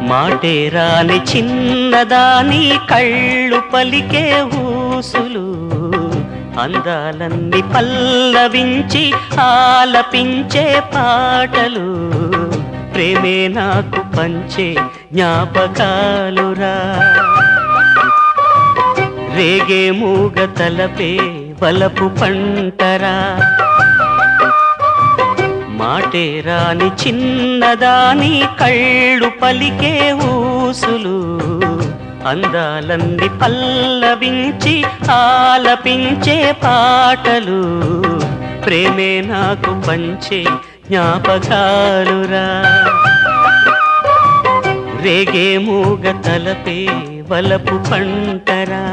మాటే రాని చిన్నదాని కళ్ళు పలికే ఊసులు అందాలన్నీ పల్లవించి ఆలపించే పాటలు ప్రేమే నాకు పంచే జ్ఞాపకాలురా రేగే మూగ తలపే వలపు పంటరా మాటే రాని చిన్నదాని కళ్ళు పలికే ఊసులు అందాలన్నీ పల్లవించి ఆలపించే పాటలు ప్రేమే నాకు పంచే జ్ఞాపకాలురా రేగే మూగ తలపే వలపు పంటరా